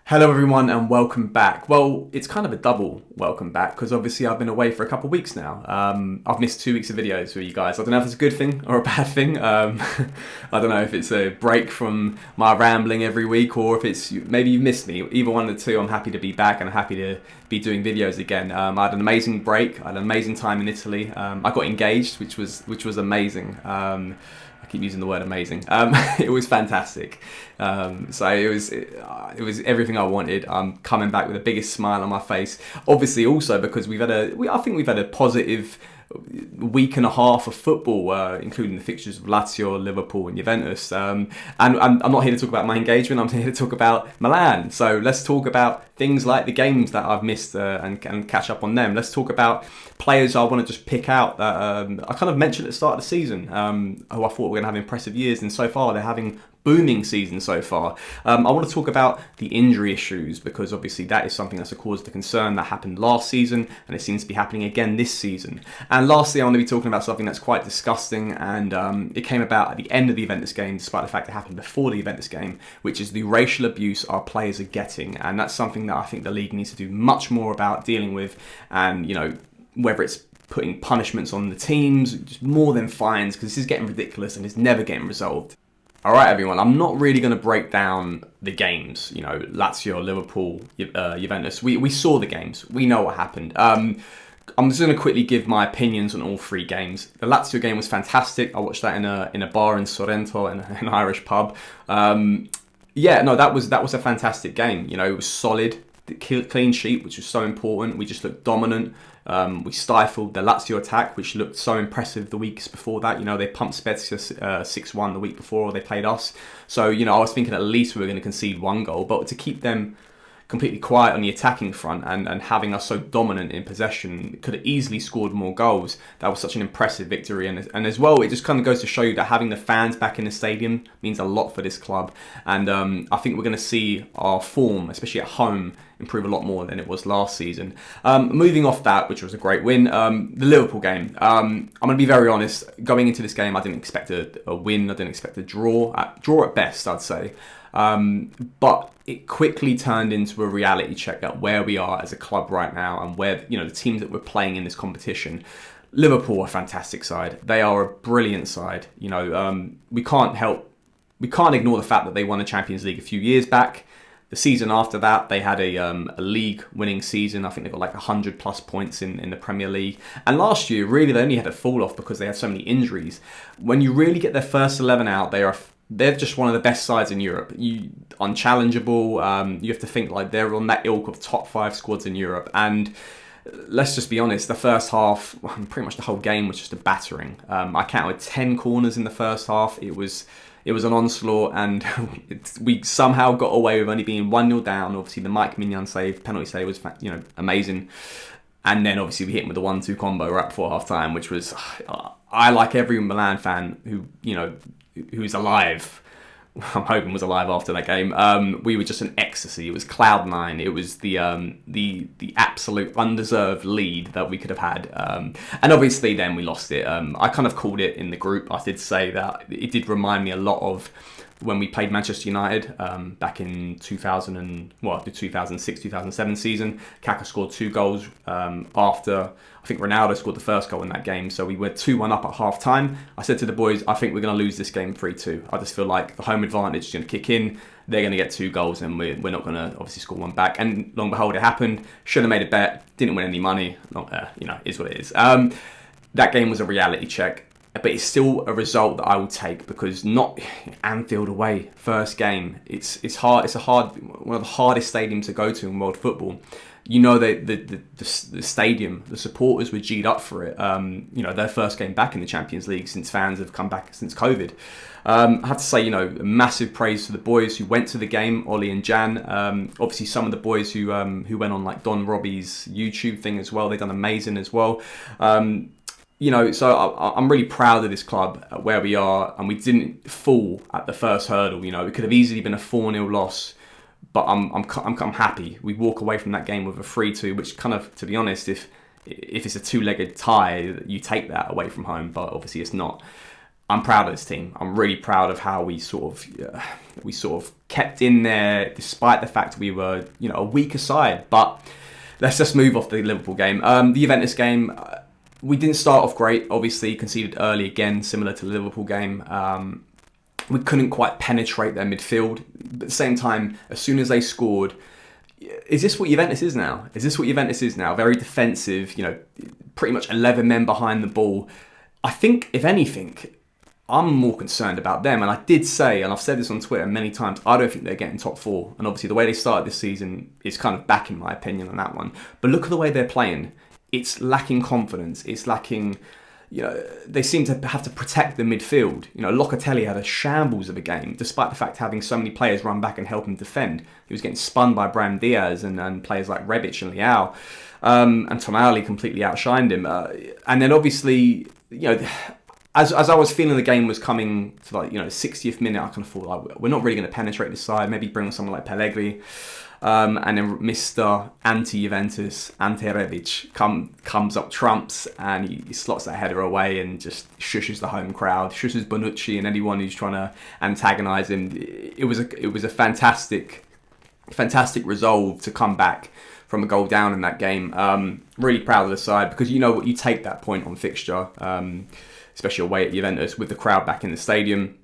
Hello everyone and welcome back. Well, it's kind of a double welcome back because obviously I've been away for a couple of weeks now. I've missed 2 weeks of videos for you guys. I don't know if it's a good thing or a bad thing. I don't know if it's a break from my rambling every week or if it's maybe you've missed me. Either one of the two, I'm happy to be back and I'm happy to be doing videos again. I had an amazing break. I had an amazing time in Italy. I got engaged, which was amazing. I keep using the word amazing. It was fantastic. So it was everything I wanted. I'm coming back with the biggest smile on my face. Obviously, also because I think we've had a positive week and a half of football, including the fixtures of Lazio, Liverpool, and Juventus. And I'm not here to talk about my engagement. I'm here to talk about Milan. So let's talk about things like the games that I've missed and catch up on them. Let's talk about players I want to just pick out that I kind of mentioned at the start of the season, who I thought were going to have impressive years, and so far they're having booming season so far. I want to talk about the injury issues because obviously that is something that's a cause of concern that happened last season and it seems to be happening again this season. And lastly, I want to be talking about something that's quite disgusting and it came about at the end of the Juventus game despite the fact it happened before the Juventus game, which is the racial abuse our players are getting, and that's something that I think the league needs to do much more about dealing with. And whether it's putting punishments on the teams, just more than fines, because this is getting ridiculous and it's never getting resolved. All right, everyone, I'm not really going to break down the games, Lazio, Liverpool, Juventus. We saw the games. We know what happened. I'm just going to quickly give my opinions on all three games. The Lazio game was fantastic. I watched that in a bar in Sorrento, in an Irish pub. That was a fantastic game. It was solid. The clean sheet, which was so important. We just looked dominant. We stifled the Lazio attack, which looked so impressive the weeks before that. They pumped Spezia 6-1 the week before they played us. So, I was thinking at least we were going to concede one goal. But to keep them completely quiet on the attacking front and having us so dominant in possession, could have easily scored more goals. That was such an impressive victory. And as well, it just kind of goes to show you that having the fans back in the stadium means a lot for this club. And I think we're going to see our form, especially at home, improve a lot more than it was last season. Moving off that, which was a great win, the Liverpool game. I'm going to be very honest. Going into this game, I didn't expect a win. I didn't expect a draw. Draw at best, I'd say. But it quickly turned into a reality check at where we are as a club right now and where, the teams that we're playing in this competition. Liverpool are a fantastic side. They are a brilliant side. We can't ignore the fact that they won the Champions League a few years back. The season after that, they had a league winning season. I think they got like 100 plus points in the Premier League. And last year, really, they only had a fall off because they had so many injuries. When you really get their first 11 out, they're just one of the best sides in Europe. Unchallengeable. You have to think like they're on that ilk of top 5 squads in Europe. And let's just be honest, the first half, pretty much the whole game was just a battering. I counted 10 corners in the first half. It was an onslaught, and we somehow got away with only being 1-0 down. Obviously, the Mike Mignon penalty save was amazing. And then obviously we hit him with the 1-2 combo right before half time, which was, I like every Milan fan who's alive. I'm hoping was alive after that game. We were just an ecstasy. It was cloud nine. It was the absolute undeserved lead that we could have had. And obviously then we lost it. I kind of called it in the group. I did say that it did remind me a lot of when we played Manchester United back in the 2006-2007 season. Kaka scored 2 goals after, I think Ronaldo scored the first goal in that game. So we were 2-1 up at half time. I said to the boys, I think we're going to lose this game 3-2. I just feel like the home advantage is going to kick in. They're going to get 2 goals and we're not going to obviously score one back. And long and behold, it happened. Should have made a bet. Didn't win any money. Is what it is. That game was a reality check. But it's still a result that I will take because not Anfield away, first game. It's hard. It's one of the hardest stadiums to go to in world football. The stadium, the supporters were G'd up for it. Their first game back in the Champions League since fans have come back since COVID. I have to say, massive praise to the boys who went to the game, Ollie and Jan. Obviously, some of the boys who went on like Don Robbie's YouTube thing as well. They've done amazing as well. So I'm really proud of this club where we are, and we didn't fall at the first hurdle. It could have easily been a 4-0 loss, but I'm happy. We walk away from that game with a 3-2, which kind of, to be honest, if it's a 2-legged tie, you take that away from home, but obviously it's not. I'm proud of this team. I'm really proud of how we sort of kept in there despite the fact we were, a weaker side. But let's just move off the Liverpool game. The Juventus game, we didn't start off great. Obviously, conceded early again, similar to the Liverpool game. We couldn't quite penetrate their midfield. But at the same time, as soon as they scored, is this what Juventus is now? Very defensive, pretty much 11 men behind the ball. I think, if anything, I'm more concerned about them. And I did say, and I've said this on Twitter many times, I don't think they're getting top four. And obviously the way they started this season is kind of backing my opinion on that one. But look at the way they're playing. It's lacking confidence. It's lacking, they seem to have to protect the midfield. Locatelli had a shambles of a game, despite the fact having so many players run back and help him defend. He was getting spun by Brahim Diaz and players like Rebic and Leao. And Tonali completely outshined him. And then obviously, as I was feeling the game was coming to 60th minute, I kind of thought, we're not really going to penetrate this side. Maybe bring on someone like Pellegrini. And then Mr. Anti-Juventus, Ante Rebic, comes up trumps and he slots that header away and just shushes the home crowd, shushes Bonucci and anyone who's trying to antagonise him. It was a fantastic resolve to come back from a goal down in that game. Really proud of the side because you take that point on fixture, especially away at Juventus with the crowd back in the stadium.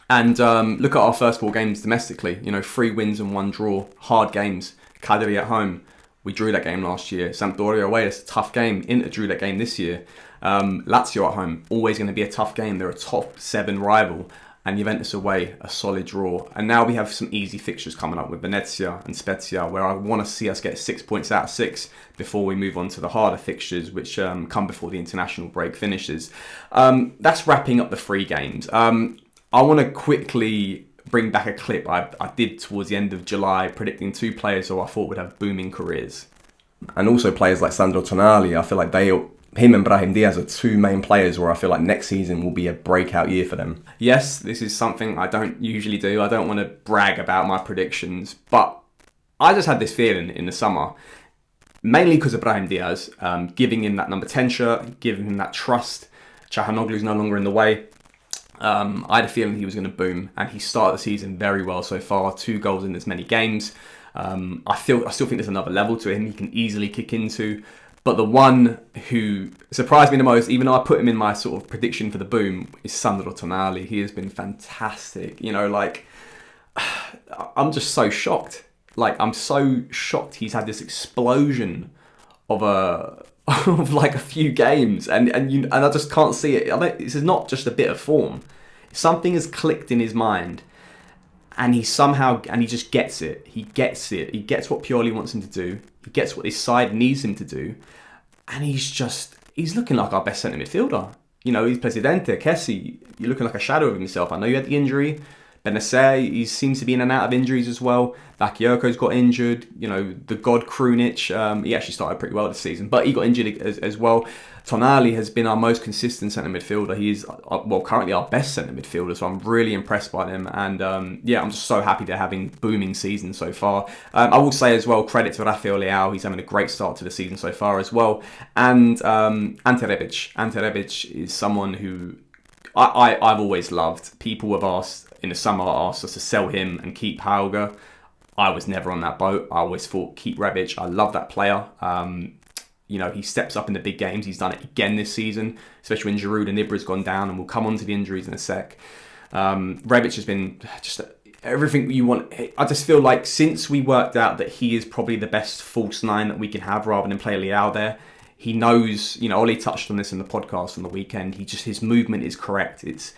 And look at our first 4 games domestically. 3 wins and 1 draw. Hard games. Cagliari at home. We drew that game last year. Sampdoria away. That's a tough game. Inter drew that game this year. Lazio at home. Always going to be a tough game. They're a top 7 rival. And Juventus away. A solid draw. And now we have some easy fixtures coming up with Venezia and Spezia, where I want to see us get 6 points out of 6 before we move on to the harder fixtures, which come before the international break finishes. That's wrapping up the 3 games. I want to quickly bring back a clip I did towards the end of July, predicting 2 players who I thought would have booming careers. And also players like Sandro Tonali, I feel like him and Brahim Diaz are 2 main players where I feel like next season will be a breakout year for them. Yes, this is something I don't usually do. I don't want to brag about my predictions, but I just had this feeling in the summer, mainly because of Brahim Diaz, giving him that number 10 shirt, giving him that trust. Çalhanoğlu's no longer in the way. I had a feeling he was going to boom, and he started the season very well so far. 2 goals in as many games. I still think there's another level to him he can easily kick into. But the one who surprised me the most, even though I put him in my sort of prediction for the boom, is Sandro Tonali. He has been fantastic. I'm just so shocked. I'm so shocked he's had this explosion of a few games, and I just can't see it. This is not just a bit of form. Something has clicked in his mind, and he just gets it. He gets it. He gets what Pioli wants him to do. He gets what his side needs him to do, and he's looking like our best centre midfielder. He's Presidente, Kessie. You're looking like a shadow of himself. I know you had the injury. Benacer, he seems to be in and out of injuries as well. Bakiyoko's got injured. The god Krunic, he actually started pretty well this season, but he got injured as well. Tonali has been our most consistent centre midfielder. He is, currently our best centre midfielder, so I'm really impressed by him. And I'm just so happy they're having booming seasons so far. I will say as well, credit to Rafael Leao. He's having a great start to the season so far as well. And Ante Rebic. Ante Rebic is someone who I've always loved. People have asked, in the summer, asked us to sell him and keep Hauger. I was never on that boat. I always thought keep Rebic. I love that player. He steps up in the big games. He's done it again this season, especially when Giroud and Ibra's gone down, and we'll come on to the injuries in a sec. Rebic has been just everything you want. I just feel like since we worked out that he is probably the best false 9 that we can have rather than play Leao there, he knows, Ollie touched on this in the podcast on the weekend, his movement is correct. It's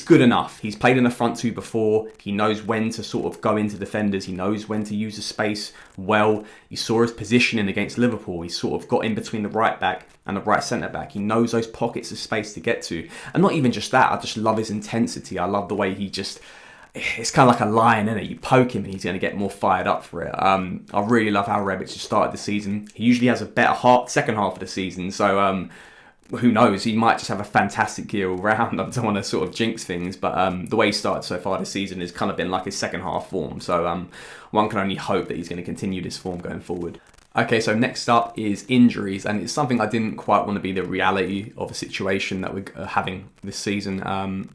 good enough. He's played in the front 2 before. He knows when to sort of go into defenders. He knows when to use the space well. You saw his positioning against Liverpool. He sort of got in between the right back and the right centre back. He knows those pockets of space to get to. And not even just that, I just love his intensity. I love the way it's kind of like a lion, isn't it? You poke him and he's going to get more fired up for it. I really love how Rebic has started the season. He usually has a better second half of the season. So who knows? He might just have a fantastic year all round. I don't want to sort of jinx things, but the way he started so far this season has kind of been like his second half form. So one can only hope that he's going to continue this form going forward. Okay, so next up is injuries, and it's something I didn't quite want to be the reality of a situation that we're having this season.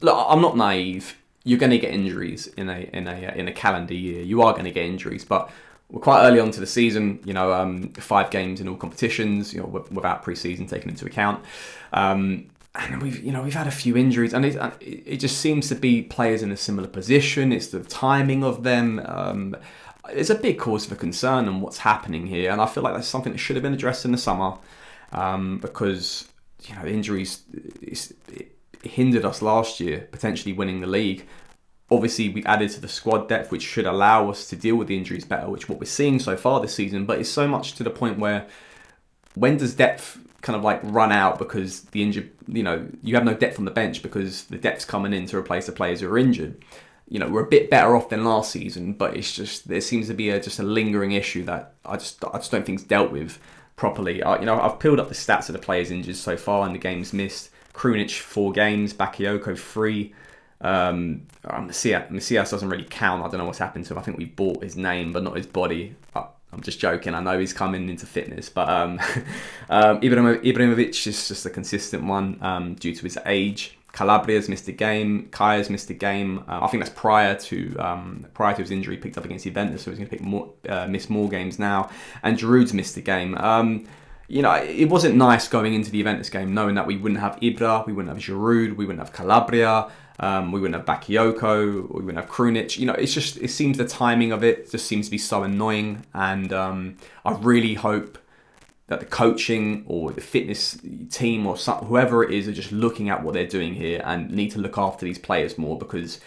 Look, I'm not naive. You're going to get injuries in a calendar year. You are going to get injuries, but we're quite early on to the season. 5 games in all competitions. Without pre-season taken into account. And we've had a few injuries, and it just seems to be players in a similar position. It's the timing of them. It's a big cause for concern on what's happening here, and I feel like that's something that should have been addressed in the summer, because the injuries it hindered us last year, potentially winning the league. Obviously, we've added to the squad depth, which should allow us to deal with the injuries better, which is what we're seeing so far this season. But it's so much to the point where, when does depth kind of like run out because the injured, you have no depth on the bench because the depth's coming in to replace the players who are injured. We're a bit better off than last season, but it's just, there seems to be just a lingering issue that I just don't think's dealt with properly. I've peeled up the stats of the players injured so far and the games missed. Krunic 4 games, Bakayoko 3. Macias doesn't really count. I don't know what's happened to him. I think we bought his name, but not his body. I'm just joking. I know he's coming into fitness, but Ibrahimovic is just a consistent one due to his age. Calabria's missed a game. Kaya's missed a game. I think that's prior to his injury picked up against Juventus, so he's going to miss more games now. And Giroud's missed a game. It wasn't nice going into the Juventus game knowing that we wouldn't have Ibra, we wouldn't have Giroud, we wouldn't have Calabria, we wouldn't have Bakayoko, we wouldn't have Krunic. It seems the timing of it just seems to be so annoying, and I really hope that the coaching or the fitness team or whoever it is are just looking at what they're doing here and need to look after these players more, because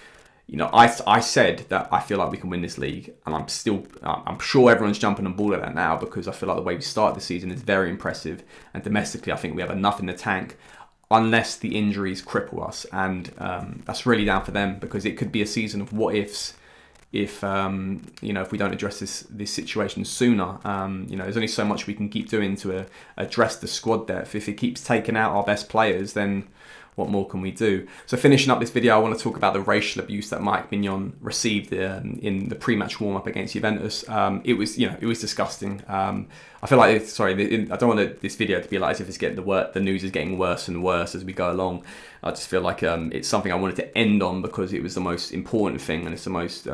I said that I feel like we can win this league, and I'm sure everyone's jumping on board at that now, because I feel like the way we started the season is very impressive, and domestically I think we have enough in the tank, unless the injuries cripple us, and that's really down for them, because it could be a season of what ifs if we don't address this situation sooner. There's only so much we can keep doing to address the squad depth. If it keeps taking out our best players, then what more can we do? So finishing up this video, I want to talk about the racial abuse that Mike Mignon received in the pre-match warm-up against Juventus. It was disgusting. I feel like I don't want this video to be like as if it's getting the news is getting worse and worse as we go along. I just feel like it's something I wanted to end on because it was the most important thing, and it's the most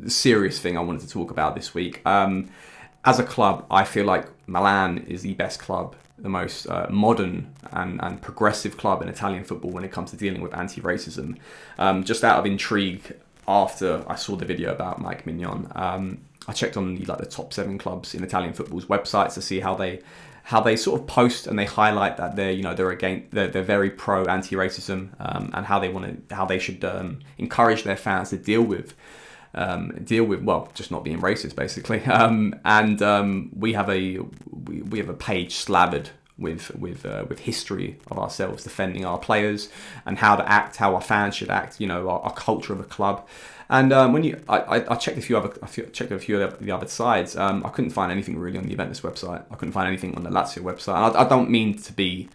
serious thing I wanted to talk about this week. As a club, I feel like Milan is the best club, the most modern and progressive club in Italian football when it comes to dealing with anti-racism. Just out of intrigue, after I saw the video about Mike Mignon, I checked on the top 7 clubs in Italian football's websites to see how they sort of post and they highlight that they're very pro anti-racism, and how they should encourage their fans to deal with just not being racist, basically. We have a page slathered with history of ourselves defending our players and how to act, how our fans should act. Our culture of a club. And I checked a few of the other sides. I couldn't find anything really on the Juventus website. I couldn't find anything on the Lazio website. And I don't mean to be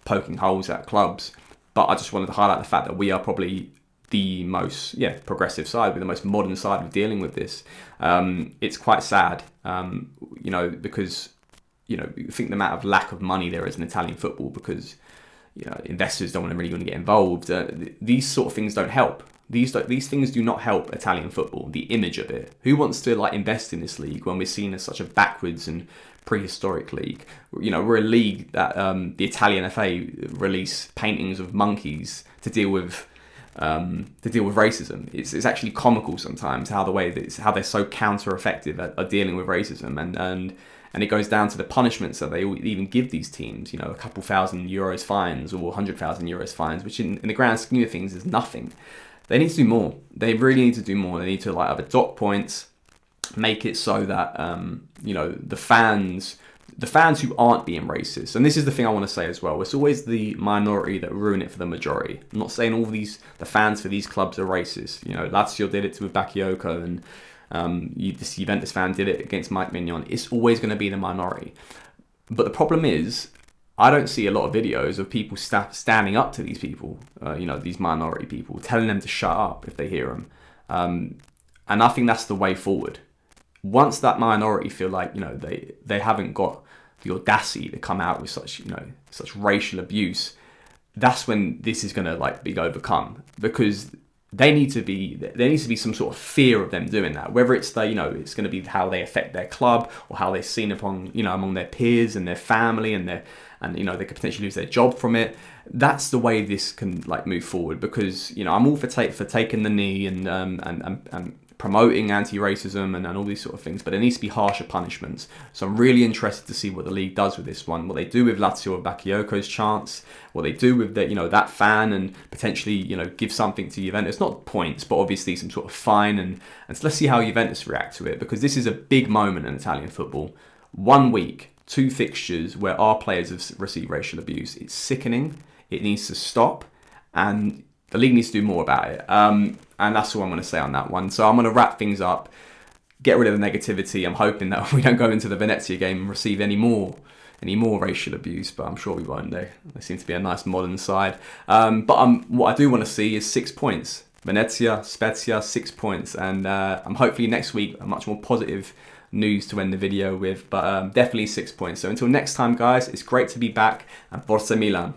poking holes at clubs, but I just wanted to highlight the fact that we are probably the most progressive side, with the most modern side of dealing with this. It's quite sad, because you think the amount of lack of money there is in Italian football, because investors don't really want to get involved. These sort of things don't help. These things do not help Italian football, the image of it. Who wants to invest in this league when we're seen as such a backwards and prehistoric league? We're a league that the Italian FA release paintings of monkeys to deal with racism. It's actually comical sometimes how they're so counter-effective at dealing with racism, and it goes down to the punishments that they even give these teams. A couple €1,000 fines or €100,000 fines, which in the grand scheme of things is nothing. They need to do more. They really need to do more. They need to either dock points, make it so that the fans who aren't being racist, and this is the thing I want to say as well, it's always the minority that ruin it for the majority. I'm not saying all the fans for these clubs are racist. Lazio did it with Bakayoko, and this Juventus fan did it against Mike Mignon. It's always going to be the minority. But the problem is, I don't see a lot of videos of people standing up to these people, these minority people, telling them to shut up if they hear them. And I think that's the way forward. once that minority feel like, you know, they haven't got the audacity to come out with such, you know, such racial abuse, that's when this is going to like be overcome, because there needs to be some sort of fear of them doing that, whether it's the, you know, it's going to be how they affect their club or how they're seen upon, you know, among their peers and their family, and you know, they could potentially lose their job from it. That's the way this can like move forward, because, you know, I'm all for taking the knee and promoting anti-racism and all these sort of things, but there needs to be harsher punishments. So I'm really interested to see what the league does with this one, what they do with Lazio Bakayoko's chance, what they do with that, you know, that fan, and potentially, you know, give something to Juventus, not points, but obviously some sort of fine, and so let's see how Juventus react to it, because this is a big moment in Italian football. 1 week, 2 fixtures where our players have received racial abuse. It's sickening. It needs to stop, and the league needs to do more about it. And that's all I'm going to say on that one. So I'm going to wrap things up, get rid of the negativity. I'm hoping that we don't go into the Venezia game and receive any more racial abuse, but I'm sure we won't. They seem to be a nice modern side. But what I do want to see is 6 points. Venezia, Spezia, 6 points. And I'm hopefully next week a much more positive news to end the video with, but definitely 6 points. So until next time, guys, it's great to be back, and Forza Milan.